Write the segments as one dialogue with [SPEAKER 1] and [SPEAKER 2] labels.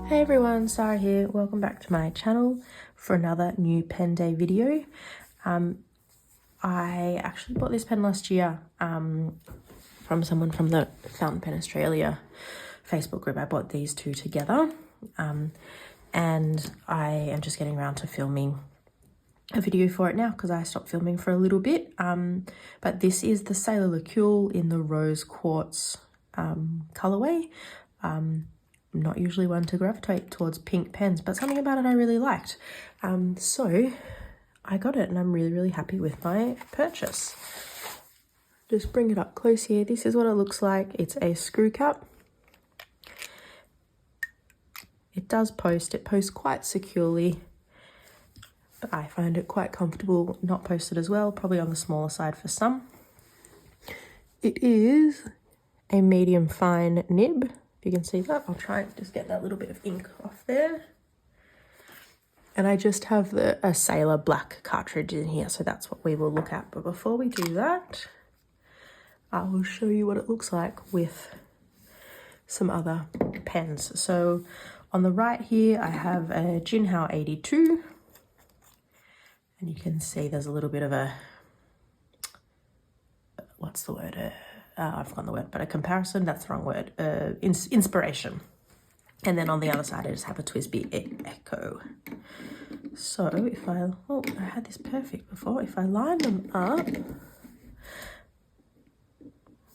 [SPEAKER 1] Hey everyone, Sarah here. Welcome back to my channel for another new pen day video. I actually bought this pen last year from someone from the Fountain Pen Australia Facebook group. I bought these two together and I am just getting around to filming a video for it now because I stopped filming for a little bit. But this is the Sailor Lecoule in the Rose Quartz colorway. I'm not usually one to gravitate towards pink pens, but something about it I really liked. So I got it and I'm really happy with my purchase. Just bring it up close here. This is what it looks like. It's a screw cap. It does post. It posts quite securely, but I find it quite comfortable not posted as well, probably on the smaller side for some. It is a medium fine nib. You can see that. I'll try and just get that little bit of ink off there. And I just have a Sailor black cartridge in here, so that's what we will look at. But before we do that, I will show you what it looks like with some other pens. So on the right here, I have a Jinhao 82. And you can see there's a little bit of a, what's the word? I've forgotten the word, but a comparison, that's the wrong word, inspiration. And then on the other side, I just have a TWSBI Echo. So if I had this perfect before, if I line them up,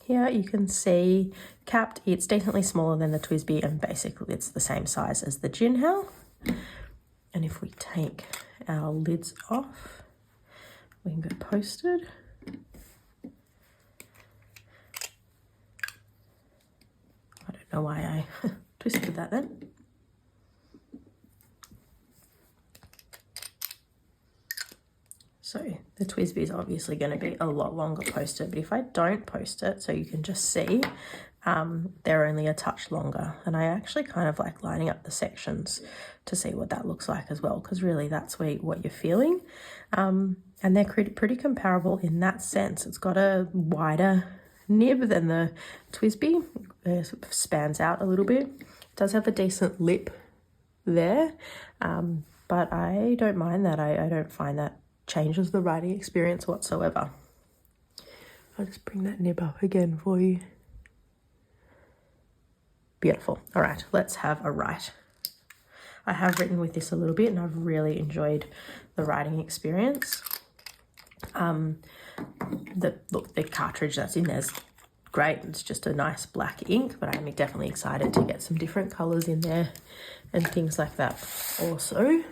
[SPEAKER 1] here you can see capped, it's definitely smaller than the TWSBI and basically it's the same size as the Jinhao. And if we take our lids off, we can go posted. I don't know why I twisted that then. So the TWSBI is obviously going to be a lot longer posted, but if I don't post it, so you can just see, they're only a touch longer. And I actually kind of like lining up the sections to see what that looks like as well, because really that's what you're feeling. And they're pretty comparable in that sense. It's got a wider nib than the TWSBI. It sort of spans out a little bit. It does have a decent lip there, but I don't mind that. I don't find that changes the writing experience whatsoever. I'll just bring that nib up again for you. Beautiful. All right, let's have a write. I have written with this a little bit and I've really enjoyed the writing experience. The cartridge that's in there's great. It's just a nice black ink, but I'm definitely excited to get some different colors in there and things like that. Also,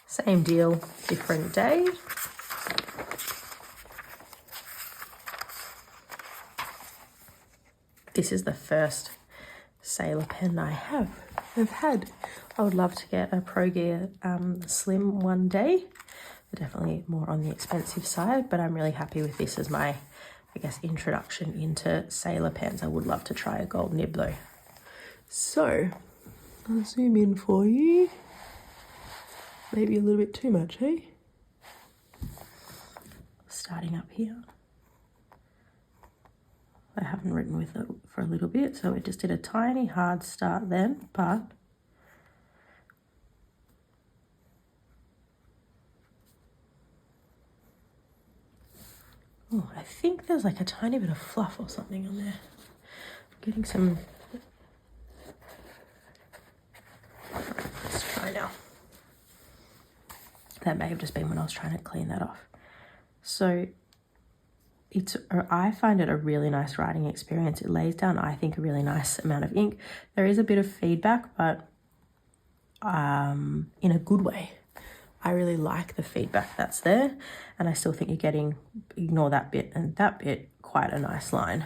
[SPEAKER 1] same deal, different day. This is the first Sailor pen I've had. I would love to get a Pro Gear Slim one day. They're definitely more on the expensive side, but I'm really happy with this as my, I guess, introduction into Sailor pens. I would love to try a gold nib though. So I'll zoom in for you. Maybe a little bit too much, eh? Starting up here. I haven't written with it for a little bit, so it just did a tiny hard start then, but oh, I think there's like a tiny bit of fluff or something on there. I'm getting some. Let's try now. That may have just been when I was trying to clean that off. So I find it a really nice writing experience. It lays down, I think, a really nice amount of ink. There is a bit of feedback, but in a good way. I really like the feedback that's there, and I still think you're getting, ignore that bit and that bit, quite a nice line.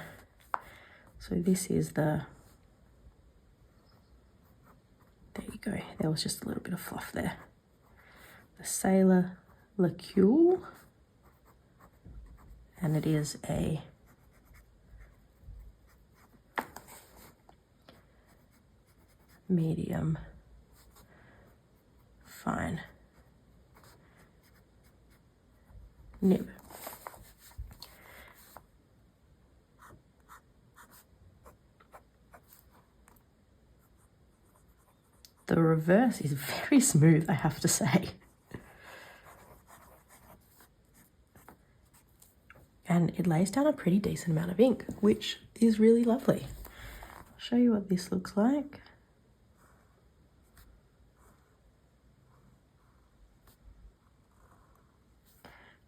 [SPEAKER 1] So this is there you go. There was just a little bit of fluff there. The Sailor Lecoule, and it is a medium fine nib. the reverse is very smooth, I have to say. And it lays down a pretty decent amount of ink, which is really lovely. I'll show you what this looks like.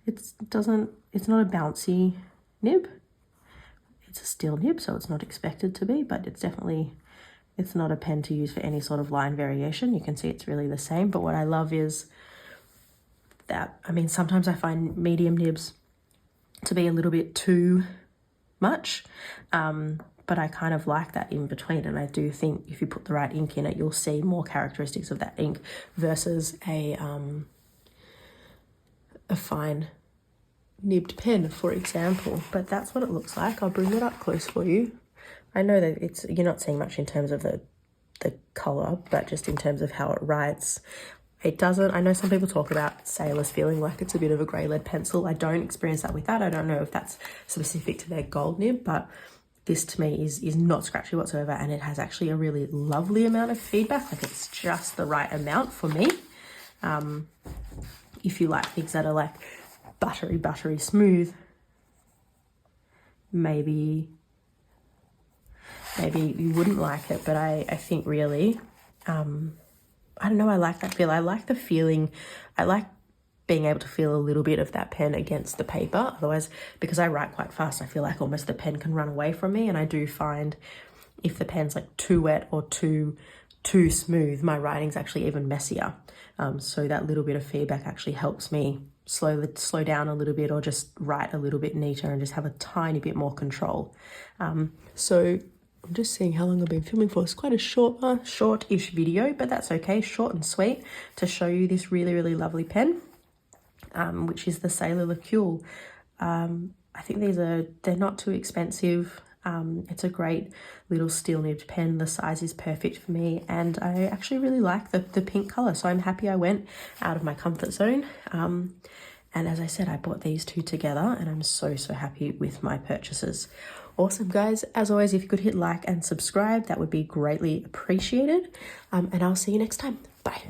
[SPEAKER 1] It's not a bouncy nib. It's a steel nib, so it's not expected to be, but it's not a pen to use for any sort of line variation. You can see it's really the same, but what I love is that, I mean, sometimes I find medium nibs to be a little bit too much, but I kind of like that in between, and I do think if you put the right ink in it, you'll see more characteristics of that ink versus a fine nibbed pen, for example. But that's what it looks like. I'll bring it up close for you. I know that you're not seeing much in terms of the color, but just in terms of how it writes, it doesn't. I know some people talk about sailors feeling like it's a bit of a grey lead pencil. I don't experience that with that. I don't know if that's specific to their gold nib, but this to me is not scratchy whatsoever, and it has actually a really lovely amount of feedback. Like, it's just the right amount for me. If you like things that are like buttery smooth, maybe you wouldn't like it, but I think really, I don't know, I like that feel. I like the feeling. I like being able to feel a little bit of that pen against the paper. Otherwise, because I write quite fast, I feel like almost the pen can run away from me. And I do find if the pen's like too wet or too smooth, my writing's actually even messier. So that little bit of feedback actually helps me slow down a little bit, or just write a little bit neater and just have a tiny bit more control. So I'm just seeing how long I've been filming for. It's quite a short-ish video, but that's okay, short and sweet, to show you this really lovely pen, which is the Sailor Lecoule. I think they're not too expensive. It's a great little steel nibbed pen. The size is perfect for me, and I actually really like the pink color, so I'm happy I went out of my comfort zone. And as I said, I bought these two together, and I'm so happy with my purchases. Awesome, guys. As always, if you could hit like and subscribe, that would be greatly appreciated. And I'll see you next time. Bye.